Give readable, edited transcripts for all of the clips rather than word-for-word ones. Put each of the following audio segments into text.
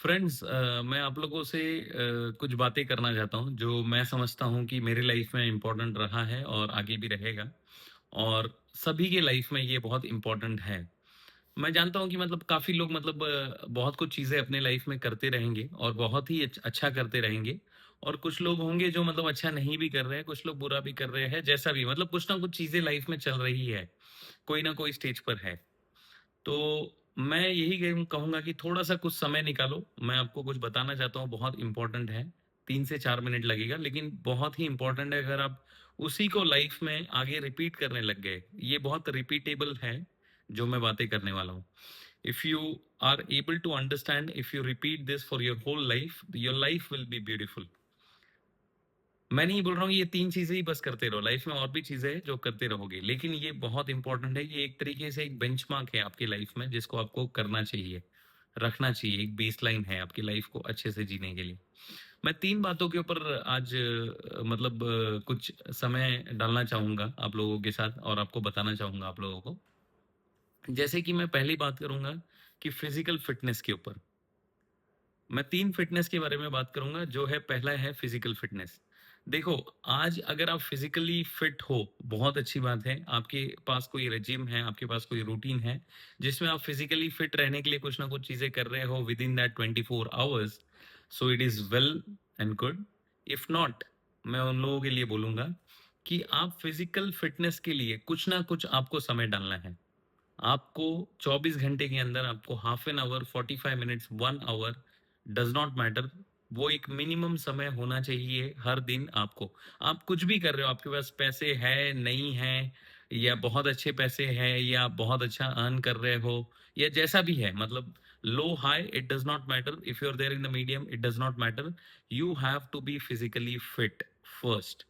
Friends, मैं आप लोगों से कुछ बातें करना चाहता हूँ जो मैं समझता हूँ कि मेरे लाइफ में इम्पोर्टेंट रहा है और आगे भी रहेगा और सभी के लाइफ में ये बहुत इम्पोर्टेंट है। मैं जानता हूँ कि मतलब काफ़ी लोग मतलब बहुत कुछ चीज़ें अपने लाइफ में करते रहेंगे और बहुत ही अच्छा करते रहेंगे और कुछ लोग होंगे जो मतलब अच्छा नहीं भी कर रहे हैं, कुछ लोग बुरा भी कर रहे हैं, जैसा भी मतलब कुछ ना कुछ चीज़ें लाइफ में चल रही है, कोई ना कोई स्टेज पर है। तो मैं यही कहूँगा कि थोड़ा-सा कुछ समय निकालो, मैं आपको कुछ बताना चाहता हूँ, बहुत इम्पोर्टेंट है। 3 से 4 मिनट लगेगा, लेकिन बहुत ही इम्पोर्टेंट है अगर आप उसी को लाइफ़ में आगे रिपीट करने लग गए। ये बहुत रिपीटेबल है, जो मैं बातें करने वाला हूँ। If you are able to understand, if you repeat this for your life will be beautiful. मैं नहीं बोल रहा हूँ ये 3 चीज़ें ही बस करते रहो, लाइफ में और भी चीज़ें हैं जो करते रहोगे, लेकिन ये बहुत इम्पोर्टेंट है, ये एक तरीके से एक बेंचमार्क है आपकी लाइफ में जिसको आपको करना चाहिए, रखना चाहिए, एक बेसलाइन है आपकी लाइफ को अच्छे से जीने के लिए। मैं 3 बातों के ऊपर आज मतलब कुछ समय डालना चाहूँगा आप लोगों के साथ और आपको बताना चाहूँगा आप लोगों को। जैसे कि मैं पहली बात करूँगा कि फिज़िकल फ़िटनेस के ऊपर। मैं 3 फ़िटनेस के बारे में बात करूँगा, जो है पहला है फ़िज़िकल फ़िटनेस। देखो, आज अगर आप फ़िज़िकली फ़िट हो, बहुत अच्छी बात है। आपके पास कोई रेजिम है, आपके पास कोई रूटीन है, जिसमें आप फ़िज़िकली फ़िट रहने के लिए कुछ ना कुछ चीज़ें कर रहे हो within that 24 hours, so it is well and good. If not, मैं उन लोगों के लिए बोलूँगा कि आप फ़िज़िकल फ़िटनेस के लिए कुछ ना कुछ आपको समय डालना है। आपको 24 घंटे के अंदर आपको half an hour, 45 minutes, 1 hour does not matter, वो एक मिनिमम समय होना चाहिए हर दिन आपको। आप कुछ भी कर रहे हो, आपके पास पैसे हैं, नहीं हैं, या बहुत अच्छे पैसे हैं, या बहुत अच्छा अर्न कर रहे हो, या जैसा भी है, मतलब low, high, it does not matter. If you are there in the medium, it does not matter. You have to be physically fit first.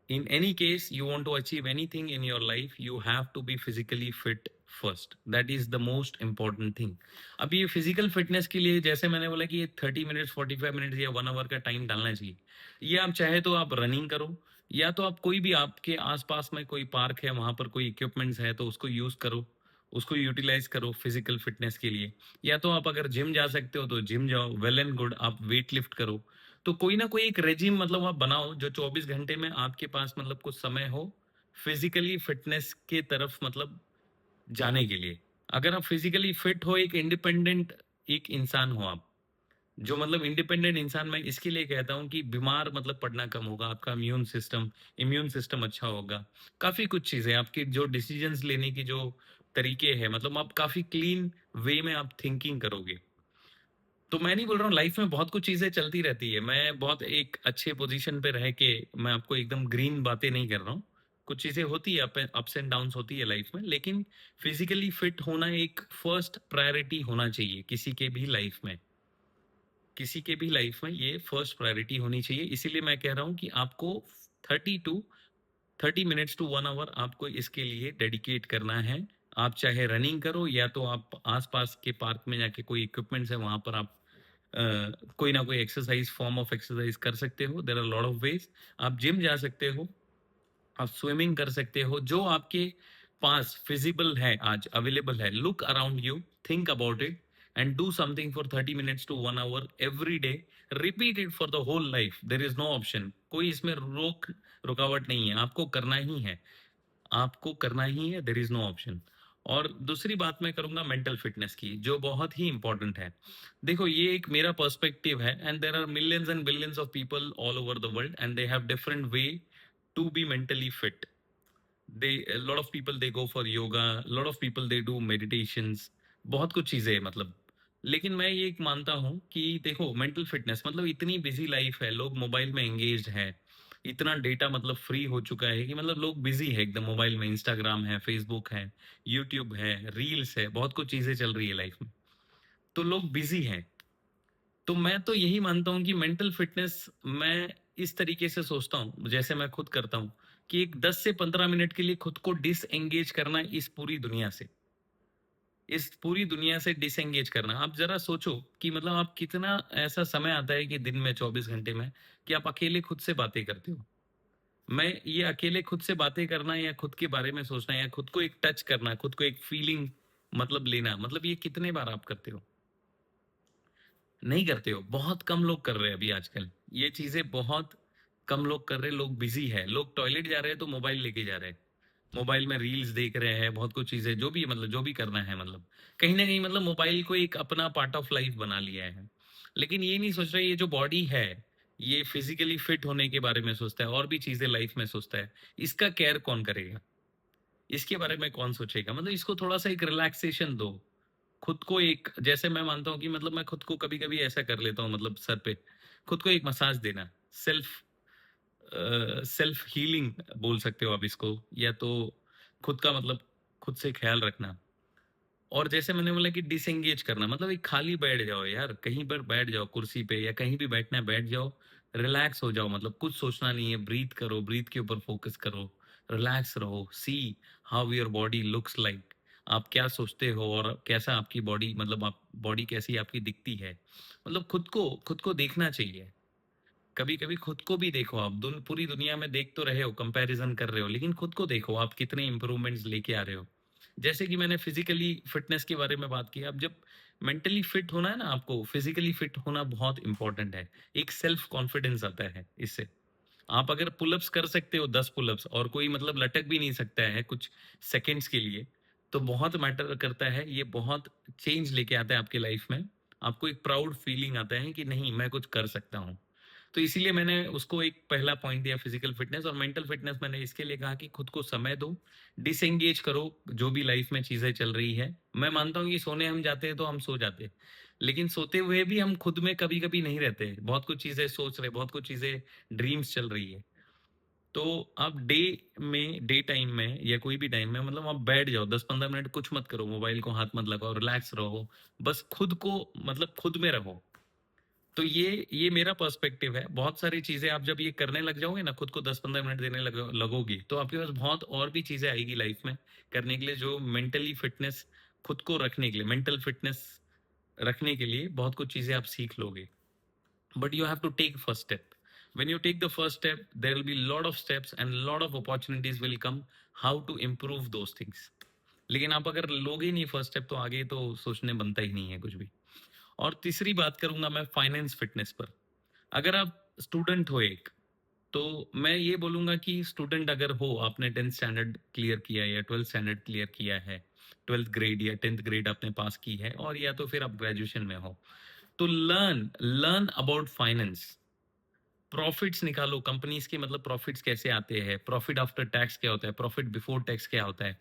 In any case you want to achieve anything in your life, you have to be physically fit first. That is the most important thing. अब ये physical fitness के लिए जैसे मैंने बोला कि ये 30 minutes, 45 minutes या 1 आवर का टाइम डालना चाहिए। ये आप चाहे तो आप रनिंग करो, या तो आप कोई भी आपके आसपास में कोई पार्क है, वहां पर कोई इक्विपमेंट्स है तो उसको यूज करो, उसको यूटिलाइज करो फिजिकल फिटनेस के लिए। या तो आप अगर जिम जा सकते हो तो जिम जाओ, वेल एंड गुड, आप वेट लिफ्ट करो। तो कोई ना कोई एक रेजिम मतलब आप बनाओ जो 24 घंटे में आपके पास मतलब कुछ समय हो फिजिकली फिटनेस के तरफ, मतलब जाने के लिए। अगर आप फिजिकली फिट हो, एक इंडिपेंडेंट एक इंसान हो आप, जो मतलब इंडिपेंडेंट इंसान, मैं इसके लिए कहता हूँ कि बीमार मतलब पड़ना कम होगा, आपका इम्यून सिस्टम अच्छा होगा। काफ़ी कुछ चीज़ें आपकी जो डिसीजंस लेने की जो तरीके हैं, मतलब आप काफ़ी क्लीन वे में आप थिंकिंग करोगे। तो मैं नहीं बोल रहा हूँ, लाइफ में बहुत कुछ चीज़ें चलती रहती है। मैं बहुत एक अच्छे पोज़ीशन पे रह के मैं आपको एकदम ग्रीन बातें नहीं कर रहा हूँ। कुछ चीज़ें होती है, अप्स एंड डाउन्स होती है लाइफ में, लेकिन फिज़िकली फिट होना एक फर्स्ट प्रायोरिटी होना चाहिए किसी के भी लाइफ में। किसी के भी लाइफ में ये फर्स्ट प्रायोरिटी होनी चाहिए। इसीलिए मैं कह रहा हूँ कि आपको 30 टू 30 मिनट्स टू 1 आवर आपको इसके लिए डेडिकेट करना है। आप चाहे रनिंग करो, या तो आप आस-पास के पार्क में जाके कोई इक्विपमेंट्स है वहाँ पर आप कोई ना कोई एक्सरसाइज, फॉर्म ऑफ एक्सरसाइज कर सकते हो। There are lot of ways. आप जिम जा सकते हो, आप स्विमिंग कर सकते हो, जो आपके पास फिजिबल है, आज अवेलेबल है। Look around you, think about it and do something for 30 minutes to 1 hour every day. Repeat it for the whole life. There is no option, कोई इसमें रुकावट नहीं है, आपको करना ही है, आपको करना ही है, देयर इज नो ऑप्शन। और दूसरी बात मैं करूंगा मेंटल फिटनेस की, जो बहुत ही इंपॉर्टेंट है। देखो, ये एक मेरा पर्सपेक्टिव है, and there are millions and billions of people all over the world and they have different way to be mentally fit. They A lot of people they go for yoga, a lot of people they do meditations, बहुत कुछ चीजें हैं मतलब। लेकिन मैं ये एक मानता हूँ कि देखो, मेंटल फिटनेस मतलब इतनी बिजी लाइफ है, लोग मोबाइल में एंगेज्ड है, इतना डेटा मतलब फ्री हो चुका है कि मतलब लोग बिजी है एकदम मोबाइल में। इंस्टाग्राम है, फेसबुक है, यूट्यूब है, रील्स है, बहुत कुछ चीजें चल रही है लाइफ में, तो लोग बिजी हैं। तो मैं तो यही मानता हूँ कि मेंटल फिटनेस मैं इस तरीके से सोचता हूँ, जैसे मैं खुद करता हूँ, कि एक 10 से 15 मिनट के लिए खुद को डिसएंगेज करना इस पूरी दुनिया से, इस पूरी दुनिया से डिसएंगेज करना। आप जरा सोचो कि मतलब आप कितना ऐसा समय आता है कि दिन में 24 घंटे में कि आप अकेले खुद से बातें करते हो। मैं ये अकेले खुद से बातें करना, या खुद के बारे में सोचना, या खुद को एक टच करना, खुद को एक फीलिंग मतलब लेना, मतलब ये कितने बार आप करते हो? नहीं करते हो, बहुत कम लोग कर रहे हैं अभी आजकल। ये चीज़ें बहुत कम लोग कर रहे हैं, लोग बिज़ी हैं। लोग टॉयलेट जा रहे हैं तो मोबाइल लेके जा रहे हैं। मोबाइल में रील्स देख रहे हैं, बहुत कुछ चीज़ें जो भी मतलब जो भी करना है मतलब। कहीं न कहीं मतलब मोबाइल को एक अपना पार्ट ऑफ लाइफ़ बना लिया है। लेकिन ये नहीं सोच रहे ये जो बॉडी है, ये फिज़िकली फिट होने के बारे में सोचता है और भी चीज़ें लाइफ़ में सोचता है। इसका केयर कौन करेगा? इसके बारे में कौन सोचेगा? मतलब इसको थोड़ा-सा एक रिलैक्सेशन दो। खुद को एक जैसे मैं मानता हूँ कि मतलब मैं खुद को कभी-कभी ऐसा कर लेता हूँ मतलब सर पे, खुद को एक मसाज देना, सेल्फ हीलिंग बोल सकते हो आप इसको या तो खुद का मतलब खुद से ख्याल रखना। और जैसे मैंने बोला कि डिसएंगेज करना मतलब एक खाली बैठ जाओ यार, कहीं पर बैठ जाओ कुर्सी पे या कहीं भी बैठना है बैठ जाओ, रिलैक्स हो जाओ मतलब कुछ सोचना नहीं है, ब्रीथ करो, ब्रीथ के ऊपर फोकस करो, रिलैक्स रहो, see how your body looks like. आप क्या सोचते हो और कैसा आपकी बॉडी मतलब आप बॉडी कैसी आपकी दिखती है। मतलब खुद को देखना चाहिए। कभी-कभी खुद को भी देखो आप, पूरी दुनिया में देख तो रहे हो, कंपैरिज़न कर रहे हो, लेकिन खुद को देखो आप कितने इम्प्रूवमेंट्स लेके आ रहे हो। जैसे कि मैंने फिज़िकली फिटनेस के बारे में बात की, अब जब मेंटली फिट होना है ना आपको, फिज़िकली फिट होना बहुत इम्पोर्टेंट है। एक सेल्फ कॉन्फिडेंस आता है इससे। आप अगर पुल-अप्स कर सकते हो 10 पुल-अप्स और कोई मतलब लटक भी नहीं सकता है कुछ सेकंड्स के लिए, तो बहुत मैटर करता है, ये बहुत चेंज लेके आता है आपकी लाइफ़ में। आपको एक प्राउड फीलिंग आता है कि नहीं मैं कुछ कर सकता हूँ। तो इसीलिए मैंने उसको एक पहला पॉइंट दिया फिजिकल फिटनेस और मेंटल फिटनेस मैंने इसके लिए कहा कि खुद को समय दो, डिसएंगेज करो जो भी लाइफ में चीज़ें चल रही है। मैं मानता हूँ कि सोने हम जाते हैं तो हम सो जाते हैं, लेकिन सोते हुए भी हम खुद में कभी-कभी नहीं रहते। बहुत कुछ चीज़ें सोच रहे, बहुत कुछ चीज़ें ड्रीम्स चल रही है। तो आप डे टाइम में या कोई भी टाइम में मतलब आप बैठ जाओ 10-15 मिनट कुछ मत करो, मोबाइल को हाथ मत लगाओ, रिलैक्स रहो। बस खुद को मतलब खुद में रहो। तो ये मेरा पर्सपेक्टिव है। बहुत सारी चीज़ें आप जब ये करने लग जाओगे ना, खुद को 10-15 मिनट देने लगोगी, तो आपके पास बहुत और भी चीज़ें आएगी लाइफ में करने के लिए जो मेंटली फिटनेस खुद को रखने के लिए, मेंटल फिटनेस रखने के लिए बहुत कुछ चीज़ें आप सीख लोगे। But you have to take first step. When you take the first step, there will be lot of steps and lot of opportunities will come how to improve those things. लेकिन आप अगर लोगे ही नहीं फर्स्ट स्टेप तो आगे तो सोचने बनता ही नहीं है कुछ भी। और तीसरी बात करूंगा मैं फाइनेंस फिटनेस पर। अगर आप स्टूडेंट हो एक, तो मैं ये बोलूँगा कि स्टूडेंट अगर हो, आपने 10th स्टैंडर्ड क्लियर किया है या 12th स्टैंडर्ड क्लियर किया है, 12th ग्रेड या 10th ग्रेड आपने पास की है और या तो फिर आप ग्रेजुएशन में हो, तो learn learn about finance. Profits निकालो, कंपनीज़ के मतलब प्रॉफिट्स कैसे आते हैं, प्रॉफिट आफ्टर टैक्स क्या होता है, प्रॉफिट बिफोर टैक्स क्या होता है,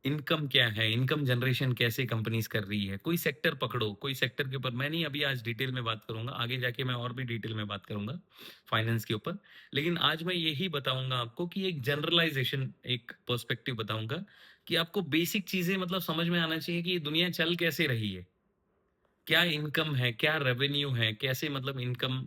इनकम क्या है, इनकम जनरेशन कैसे कंपनीज़ कर रही है। कोई सेक्टर पकड़ो, कोई सेक्टर के ऊपर मैं नहीं अभी आज डिटेल में बात करूँगा, आगे जाके मैं और भी डिटेल में बात करूँगा फाइनेंस के ऊपर। लेकिन आज मैं यही बताऊँगा आपको कि एक जनरलाइज़ेशन, एक पर्सपेक्टिव बताऊँगा कि आपको बेसिक चीज़ें मतलब समझ में आना चाहिए कि ये दुनिया चल कैसे रही है। क्या इनकम है, क्या रेवेन्यू है, कैसे मतलब इनकम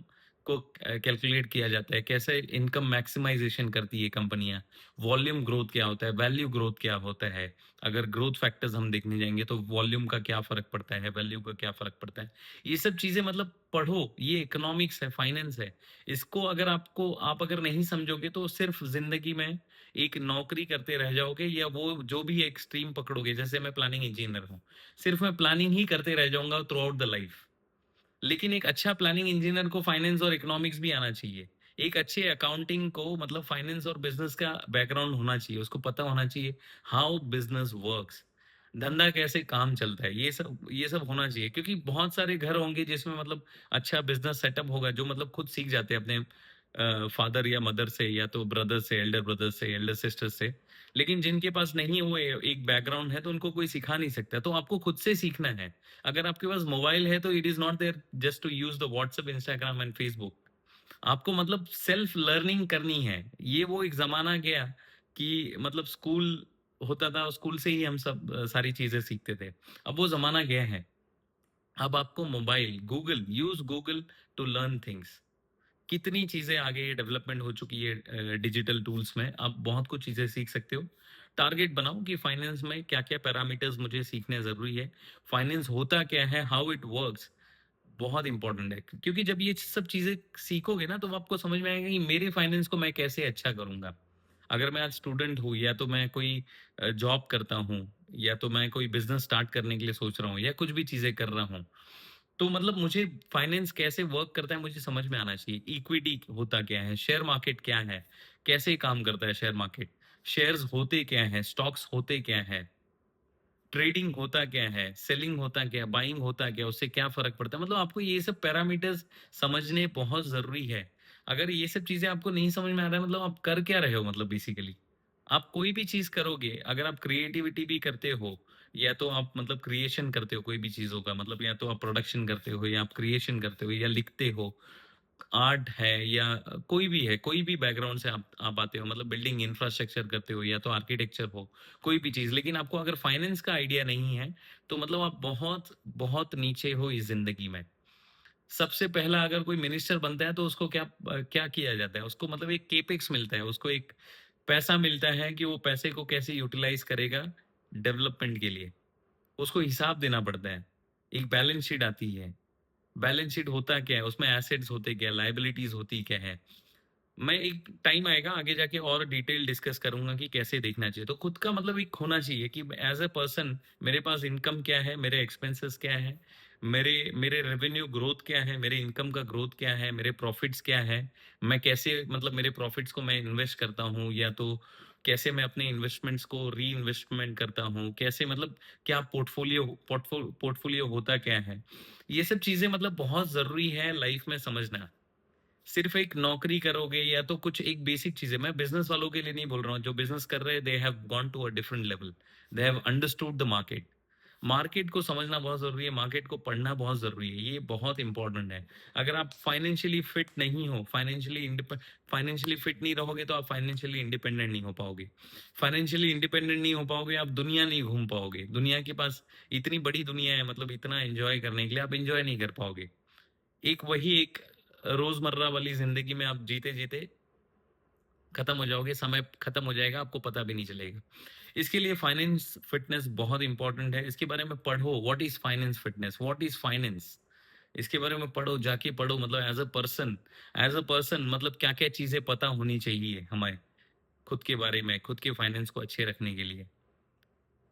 को कैलकुलेट किया जाता है, कैसे इनकम मैक्सिमाइज़ेशन करती है कंपनियाँ, वॉल्यूम ग्रोथ क्या होता है, वैल्यू ग्रोथ क्या होता है। अगर ग्रोथ फैक्टर्स हम देखने जाएँगे तो वॉल्यूम का क्या फ़र्क पड़ता है, वैल्यू का क्या फ़र्क पड़ता है। ये सब चीज़ें मतलब पढ़ो, ये इकोनॉमिक्स है, फाइनेंस है। इसको अगर आप अगर नहीं समझोगे तो सिर्फ़ ज़िंदगी में एक नौकरी करते रह जाओगे या वो जो भी एक स्ट्रीम पकड़ोगे, जैसे मैं प्लानिंग इंजीनियर हूँ। सिर्फ मैं प्लानिंग ही करते रह जाऊँगा थ्रू आउट द लाइफ। लेकिन एक अच्छा प्लानिंग इंजीनियर को फाइनेंस और इकोनॉमिक्स भी आना चाहिए। एक अच्छे अकाउंटिंग को मतलब फाइनेंस और बिज़नेस का बैकग्राउंड होना चाहिए। उसको पता होना चाहिए हाउ बिज़नेस वर्क्स। धंधा कैसे काम चलता है, ये सब होना चाहिए क्योंकि बहुत सारे घर होंगे जिसमें मतलब अच्छा बिज़नेस सेटअप होगा जो मतलब खुद सीख जाते हैं अपने फादर या मदर से या तो ब्रदर से, एल्डर सिस्टर से। लेकिन जिनके पास नहीं हुए एक बैकग्राउंड है तो उनको कोई सिखा नहीं सकता, तो आपको खुद से सीखना है। अगर आपके पास मोबाइल है तो it is not there just to use the WhatsApp, Instagram and Facebook. आपको मतलब सेल्फ लर्निंग करनी है। ये वो एक ज़माना गया कि मतलब स्कूल होता था, स्कूल से ही हम सब सारी चीज़ें सीखते थे। अब वो ज़माना गया है। अब आपको mobile, use Google to learn things. कितनी चीज़ें आगे डेवलपमेंट हो चुकी है डिजिटल टूल्स में, आप बहुत कुछ चीज़ें सीख सकते हो। टारगेट बनाओ कि फाइनेंस में क्या-क्या पैरामीटर्स मुझे सीखने ज़रूरी है। फाइनेंस होता क्या है, हाउ इट वर्क्स, बहुत इंपॉर्टेंट है। क्योंकि जब ये सब चीज़ें सीखोगे ना, तो आपको समझ में आएगा कि मेरे फाइनेंस को मैं कैसे अच्छा करूँगा। अगर मैं आज स्टूडेंट हूँ या तो मैं कोई जॉब करता हूँ या तो मैं कोई बिज़नेस स्टार्ट करने के लिए सोच रहा हूँ या कुछ भी चीज़ें कर रहा हूँ। तो मतलब मुझे फाइनेंस कैसे वर्क करता है मुझे समझ में आना चाहिए। इक्विटी होता क्या है? शेयर मार्केट क्या है? कैसे काम करता है शेयर मार्केट? शेयर्स होते क्या हैं? स्टॉक्स होते क्या हैं? ट्रेडिंग होता क्या है? सेलिंग होता क्या है? बाइंग होता क्या है? उससे क्या फ़र्क पड़ता है? मतलब आपको ये सब पैरामीटर्स समझने बहुत ज़रूरी है। अगर ये सब चीज़ें आपको नहीं समझ में आ रहा है मतलब आप कर क्या रहे हो मतलब बेसिकली? आप कोई भी चीज़ करोगे, अगर आप क्रिएटिविटी भी करते हो, या तो आप मतलब क्रिएशन करते हो कोई भी चीज़ों का मतलब या तो आप प्रोडक्शन करते हो या आप क्रिएशन करते हो या लिखते हो, आर्ट है या कोई भी है, कोई भी बैकग्राउंड से आप आते हो मतलब बिल्डिंग इंफ्रास्ट्रक्चर करते हो या तो आर्किटेक्चर हो, कोई भी चीज़। लेकिन आपको अगर फाइनेंस का आइडिया नहीं है, तो मतलब आप बहुत, बहुत नीचे हो इस ज़िंदगी में। सबसे पहला अगर कोई मिनिस्टर बनता है तो उसको क्या किया जाता है? उसको मतलब एक केपेक्स मिलता है, उसको एक पैसा मिलता है कि वो पैसे को कैसे यूटिलाइज़ करेगा डेवलपमेंट के लिए। उसको हिसाब देना पड़ता है। एक बैलेंस शीट आती है। बैलेंस शीट होता क्या है? उसमें एसेट्स होते क्या हैं? लायबिलिटीज़ होती क्या है? मैं एक टाइम आएगा आगे जाके और डिटेल डिस्कस करूँगा कि कैसे देखना चाहिए। तो खुद का मतलब एक होना चाहिए कि एज़ अ पर्सन मेरे पास इनकम क्या है, मेरे एक्सपेंसेस क्या हैं, मेरे मेरे रेवेन्यू ग्रोथ क्या है, मेरे इनकम का ग्रोथ क्या है, मेरे प्रॉफिट्स क्या है, मैं कैसे मतलब मेरे प्रॉफिट्स को मैं इन्वेस्ट करता हूँ या तो कैसे मैं अपने इन्वेस्टमेंट्स को री-इन्वेस्टमेंट करता हूँ, कैसे मतलब क्या पोर्टफोलियो होता क्या है? ये सब चीज़ें मतलब बहुत ज़रूरी है लाइफ़ में समझना। सिर्फ एक नौकरी करोगे या तो कुछ एक बेसिक चीज़ है, मैं बिज़नेस वालों के लिए नहीं बोल रहा हूँ, जो बिज़नेस कर रहे हैं they have gone to a different level, they have understood the market. Market को समझना बहुत ज़रूरी है, मार्केट को पढ़ना बहुत ज़रूरी है, ये बहुत इम्पोर्टेंट है। अगर आप फाइनेंशियली फिट नहीं हो, फाइनेंशियली फिट नहीं रहोगे तो आप फाइनेंशियली इंडिपेंडेंट नहीं हो पाओगे। फाइनेंशियली इंडिपेंडेंट नहीं हो पाओगे, आप दुनिया नहीं घूम पाओगे। दुनिया के पास इतनी बड़ी दुनिया है मतलब इतना एन्जॉय करने के लिए, आप एन्जॉय नहीं कर पाओगे। एक रोज़मर्रा वाली ज़िंदगी में आप जीते-जीते खत्म हो जाओगे, समय खत्म हो जाएगा, आपको पता भी नहीं चलेगा। इसके लिए फाइनेंस फिटनेस बहुत इम्पोर्टेंट है, इसके बारे में पढ़ो, what is finance fitness? What is finance? इसके बारे में पढ़ो, जाके पढ़ो मतलब एज़ अ पर्सन मतलब क्या-क्या चीज़ें पता होनी चाहिए हमें, खुद के बारे में, खुद के फाइनेंस को अच्छे रखने के लिए।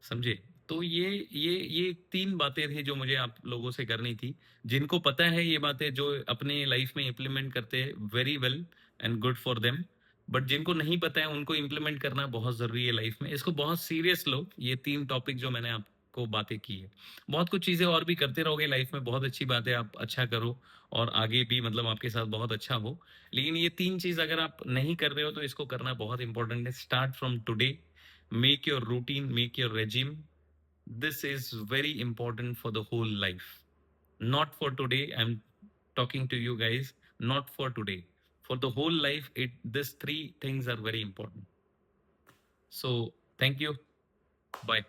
समझे? तो ये 3 बातें थी जो मुझे आप लोगों से करनी थी। जिनको पता है ये बातें जो अपने लाइफ़ में इम्प्लीमेंट करते हैं very well and good for them. But जिनको नहीं पता है उनको इम्प्लीमेंट करना बहुत ज़रूरी है लाइफ़ में। इसको बहुत सीरियस लो, ये 3 टॉपिक जो मैंने आपको बातें की है। बहुत कुछ चीज़ें और भी करते रहोगे लाइफ़ में, बहुत अच्छी बात है, आप अच्छा करो और आगे भी मतलब आपके साथ बहुत अच्छा हो। लेकिन ये 3 चीज़ अगर आप नहीं कर रहे हो तो इसको करना बहुत इम्पोर्टेंट है। Start from today, make your routine, make your regime. This is very important for the whole life. Not for today. I'm talking to you guys. Not for today. For the whole life, these three things are very important. So thank you. Bye.